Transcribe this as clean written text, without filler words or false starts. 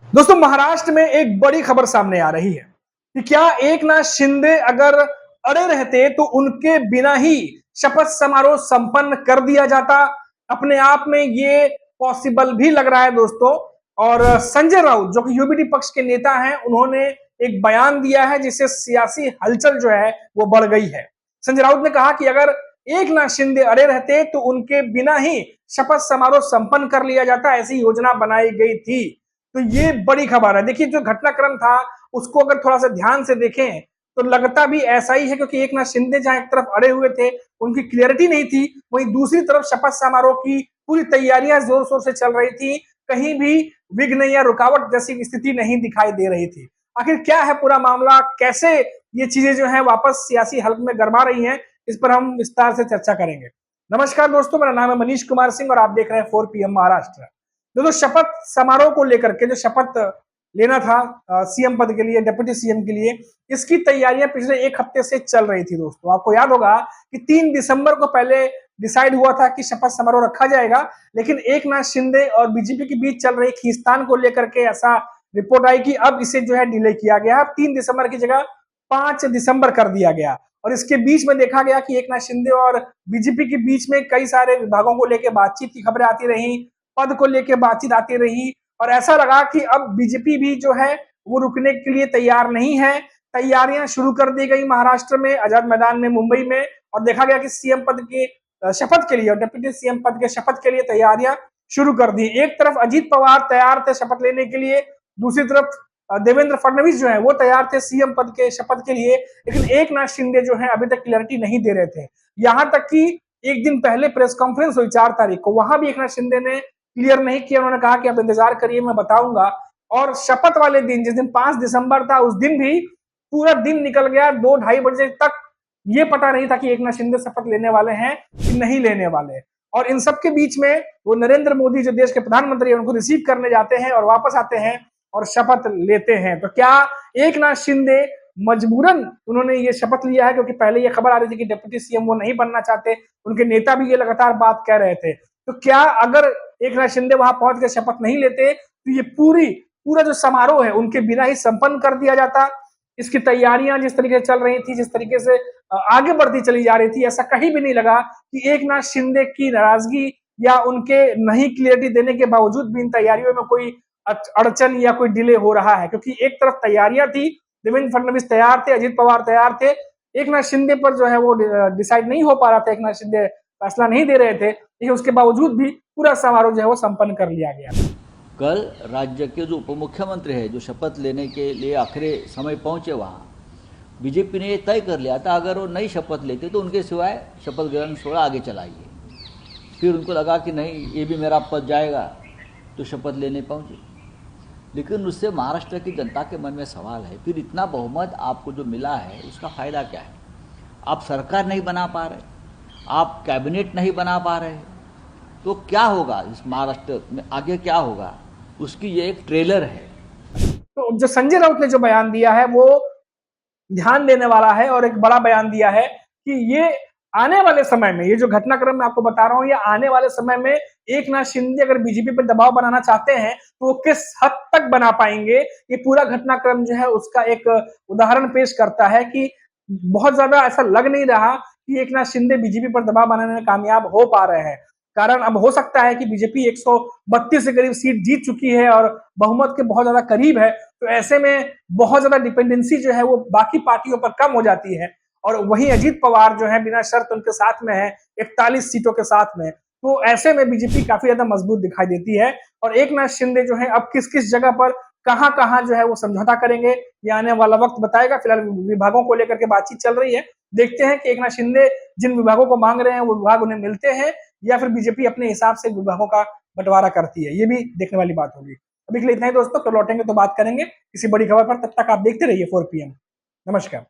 दोस्तों, महाराष्ट्र में एक बड़ी खबर सामने आ रही है कि क्या एकनाथ शिंदे अगर अड़े रहते तो उनके बिना ही शपथ समारोह संपन्न कर दिया जाता। अपने आप में ये पॉसिबल भी लग रहा है दोस्तों। और संजय राउत जो कि यूबीडी पक्ष के नेता हैं, उन्होंने एक बयान दिया है जिससे सियासी हलचल जो है वो बढ़ गई है। संजय राउत ने कहा कि अगर एकनाथ शिंदे अड़े रहते तो उनके बिना ही शपथ समारोह संपन्न कर लिया जाता, ऐसी योजना बनाई गई थी। तो ये बड़ी खबर है। देखिए, जो घटनाक्रम था उसको अगर थोड़ा सा ध्यान से देखें तो लगता भी ऐसा ही है, क्योंकि एकनाथ शिंदे जहां एक तरफ अड़े हुए थे, उनकी क्लियरिटी नहीं थी, वहीं दूसरी तरफ शपथ समारोह की पूरी तैयारियां जोर शोर से चल रही थी। कहीं भी विघ्न या रुकावट जैसी स्थिति नहीं दिखाई दे रही थी। आखिर क्या है पूरा मामला, कैसे ये चीजें जो है वापस सियासी हल्क में गरमा रही हैं, इस पर हम विस्तार से चर्चा करेंगे। नमस्कार दोस्तों, मेरा नाम है मनीष कुमार सिंह और आप देख रहे हैं 4PM महाराष्ट्र। दोस्तों, शपथ समारोह को लेकर के जो शपथ लेना था सीएम पद के लिए, डिप्टी सीएम के लिए, इसकी तैयारियां पिछले एक हफ्ते से चल रही थी। दोस्तों, आपको याद होगा कि 3 दिसंबर को पहले डिसाइड हुआ था कि शपथ समारोह रखा जाएगा, लेकिन एकनाथ शिंदे और बीजेपी के बीच चल रही खींचतान को लेकर के ऐसा रिपोर्ट आई कि अब इसे जो है डिले किया गया। अब 3 दिसंबर की जगह 5 दिसंबर कर दिया गया। और इसके बीच में देखा गया कि एकनाथ शिंदे और बीजेपी के बीच में कई सारे विभागों को लेकर बातचीत की खबरें आती रही, पद को लेकर बातचीत आती रही, और ऐसा लगा कि अब बीजेपी भी जो है वो रुकने के लिए तैयार नहीं है। तैयारियां शुरू कर दी गई महाराष्ट्र में, आजाद मैदान में, मुंबई में, और देखा गया कि सीएम पद के शपथ के लिए और डिप्टी सीएम पद के शपथ के लिए तैयारियां शुरू कर दी। एक तरफ अजीत पवार तैयार थे शपथ लेने के लिए, दूसरी तरफ देवेंद्र फडणवीस जो है वो तैयार थे सीएम पद के शपथ के लिए, लेकिन एकनाथ शिंदे जो है अभी तक क्लैरिटी नहीं दे रहे थे। यहां तक कि एक दिन पहले प्रेस कॉन्फ्रेंस हुई 4 तारीख को, वहां भी एकनाथ शिंदे ने क्लियर नहीं किया। उन्होंने कहा कि आप इंतजार करिए, मैं बताऊंगा। और शपथ वाले दिन, जिस दिन 5 दिसंबर था, उस दिन भी पूरा दिन निकल गया, 2-2:30 बजे तक ये पता नहीं था कि एकनाथ शिंदे शपथ लेने वाले हैं कि नहीं लेने वाले। और इन सब के बीच में वो नरेंद्र मोदी जो देश के प्रधानमंत्री हैं, उनको रिसीव करने जाते हैं और वापस आते हैं और शपथ लेते हैं। तो क्या एकनाथ शिंदे मजबूरन उन्होंने ये शपथ लिया है, क्योंकि पहले ये खबर आ रही थी कि डिप्टी सीएम वो नहीं बनना चाहते, उनके नेता भी ये लगातार बात कह रहे थे। तो क्या अगर एकनाथ शिंदे वहां पहुंच के शपथ नहीं लेते तो ये पूरा जो समारोह है उनके बिना ही संपन्न कर दिया जाता। इसकी तैयारियां जिस तरीके से चल रही थी, जिस तरीके से आगे बढ़ती चली जा रही थी, ऐसा कहीं भी नहीं लगा कि एकनाथ शिंदे की नाराजगी या उनके नहीं क्लियरिटी देने के बावजूद भी इन तैयारियों में कोई अड़चन या कोई डिले हो रहा है। क्योंकि एक तरफ तैयारियां थी, देवेंद्र फडणवीस तैयार थे, अजीत पवार तैयार थे, एकनाथ शिंदे पर जो है वो डिसाइड नहीं हो पा रहा था, एकनाथ शिंदे फैसला नहीं दे रहे थे, लेकिन उसके बावजूद भी पूरा समारोह जो है वो संपन्न कर लिया गया। कल राज्य के जो उप मुख्यमंत्री है, जो शपथ लेने के लिए आखिरी समय पहुंचे, वहाँ बीजेपी ने ये तय कर लिया था अगर वो नई शपथ लेते तो उनके सिवाय शपथ ग्रहण सोड़ा आगे चलाइए। फिर उनको लगा कि नहीं, ये भी मेरा पद जाएगा, तो शपथ लेने पहुंचे। लेकिन उससे महाराष्ट्र की जनता के मन में सवाल है, फिर इतना बहुमत आपको जो मिला है उसका फ़ायदा क्या है? आप सरकार नहीं बना पा रहे, आप कैबिनेट नहीं बना पा रहे, तो क्या होगा इस महाराष्ट्र में, आगे क्या होगा, उसकी ये एक ट्रेलर है। तो जो संजय राउत ने जो बयान दिया है वो ध्यान देने वाला है, और एक बड़ा बयान दिया है कि ये आने वाले समय में, ये जो घटनाक्रम मैं आपको बता रहा हूं, ये आने वाले समय में एकनाथ शिंदे अगर बीजेपी पर दबाव बनाना चाहते हैं तो वो किस हद तक बना पाएंगे। ये पूरा घटनाक्रम जो है उसका एक उदाहरण पेश करता है कि बहुत ज्यादा ऐसा लग नहीं रहा कि एकनाथ शिंदे बीजेपी पर दबाव बनाने में कामयाब हो पा रहे हैं। कारण अब हो सकता है कि बीजेपी 132 के करीब सीट जीत चुकी है और बहुमत के बहुत ज्यादा करीब है, तो ऐसे में बहुत ज्यादा डिपेंडेंसी जो है वो बाकी पार्टियों पर कम हो जाती है। और वहीं अजीत पवार जो है बिना शर्त उनके साथ में है 41 सीटों के साथ में, तो ऐसे में बीजेपी काफी ज्यादा मजबूत दिखाई देती है। और एकनाथ शिंदे जो है अब किस किस जगह पर कहां कहां जो है वो समझौता करेंगे, ये आने वाला वक्त बताएगा। फिलहाल विभागों को लेकर के बातचीत चल रही है, देखते हैं कि एकनाथ शिंदे जिन विभागों को मांग रहे हैं वो विभाग उन्हें मिलते हैं या फिर बीजेपी अपने हिसाब से विभागों का बंटवारा करती है। ये भी देखने वाली बात होगी। अभी के लिए इतना ही दोस्तों, तो लौटेंगे तो बात करेंगे किसी बड़ी खबर पर। तब तक आप देखते रहिए 4PM। नमस्कार।